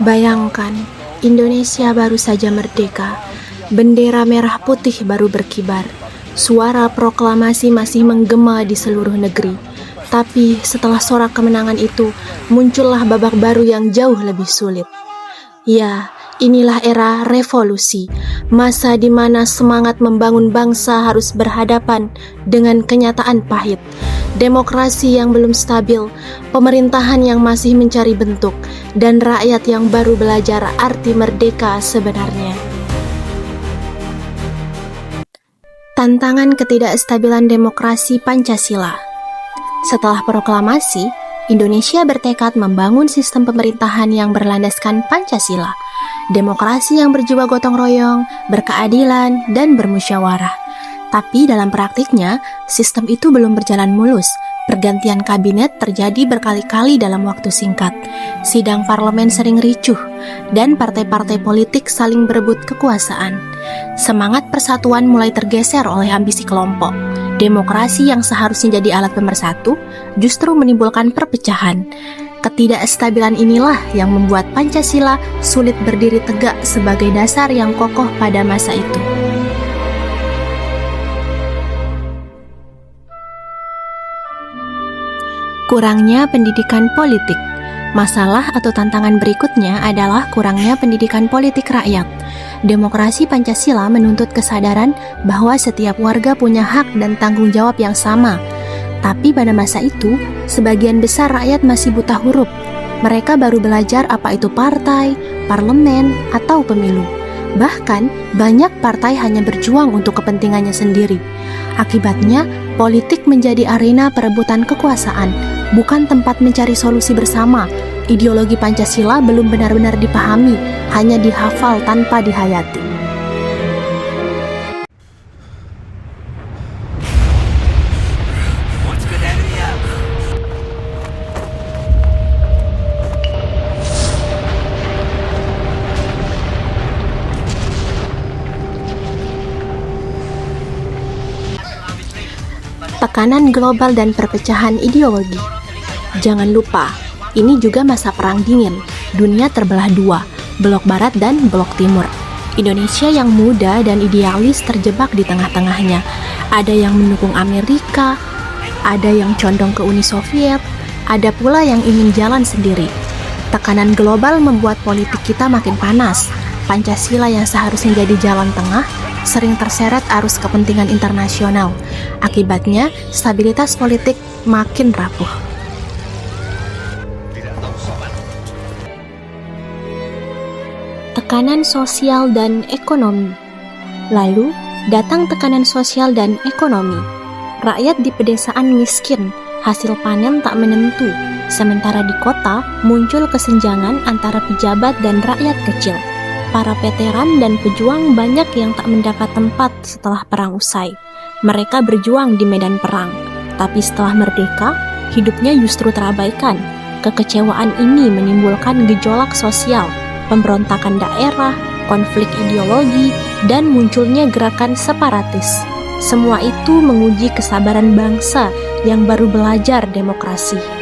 Bayangkan, Indonesia baru saja merdeka, bendera merah putih baru berkibar, suara proklamasi masih menggema di seluruh negeri. Tapi setelah sorak kemenangan itu, muncullah babak baru yang jauh lebih sulit. Ya, inilah era revolusi, masa di mana semangat membangun bangsa harus berhadapan dengan kenyataan pahit. Demokrasi yang belum stabil, pemerintahan yang masih mencari bentuk, dan rakyat yang baru belajar arti merdeka sebenarnya. Tantangan ketidakstabilan demokrasi Pancasila. Setelah proklamasi, Indonesia bertekad membangun sistem pemerintahan yang berlandaskan Pancasila, demokrasi yang berjiwa gotong royong, berkeadilan, dan bermusyawarah. Tapi dalam praktiknya, sistem itu belum berjalan mulus. Pergantian kabinet terjadi berkali-kali dalam waktu singkat. Sidang parlemen sering ricuh, dan partai-partai politik saling berebut kekuasaan. Semangat persatuan mulai tergeser oleh ambisi kelompok. Demokrasi yang seharusnya jadi alat pemersatu justru menimbulkan perpecahan. Ketidakstabilan inilah yang membuat Pancasila sulit berdiri tegak sebagai dasar yang kokoh pada masa itu. Kurangnya pendidikan politik. Masalah atau tantangan berikutnya adalah kurangnya pendidikan politik rakyat. Demokrasi Pancasila menuntut kesadaran bahwa setiap warga punya hak dan tanggung jawab yang sama. Tapi pada masa itu, sebagian besar rakyat masih buta huruf. Mereka baru belajar apa itu partai, parlemen, atau pemilu. Bahkan, banyak partai hanya berjuang untuk kepentingannya sendiri. Akibatnya, politik menjadi arena perebutan kekuasaan, bukan tempat mencari solusi bersama. Ideologi Pancasila belum benar-benar dipahami, hanya dihafal tanpa dihayati. Tekanan global dan perpecahan ideologi. Jangan lupa, ini juga masa perang dingin. Dunia terbelah dua, blok barat dan blok timur. Indonesia yang muda dan idealis terjebak di tengah-tengahnya. Ada yang mendukung Amerika, ada yang condong ke Uni Soviet, ada pula yang ingin jalan sendiri. Tekanan global membuat politik kita makin panas. Pancasila yang seharusnya jadi jalan tengah sering terseret arus kepentingan internasional. Akibatnya, stabilitas politik makin rapuh. Tekanan sosial dan ekonomi. Lalu, datang tekanan sosial dan ekonomi. Rakyat di pedesaan miskin, hasil panen tak menentu. Sementara di kota, muncul kesenjangan antara pejabat dan rakyat kecil. Para veteran dan pejuang banyak yang tak mendapat tempat setelah perang usai. Mereka berjuang di medan perang, tapi setelah merdeka, hidupnya justru terabaikan. Kekecewaan ini menimbulkan gejolak sosial, pemberontakan daerah, konflik ideologi, dan munculnya gerakan separatis. Semua itu menguji kesabaran bangsa yang baru belajar demokrasi.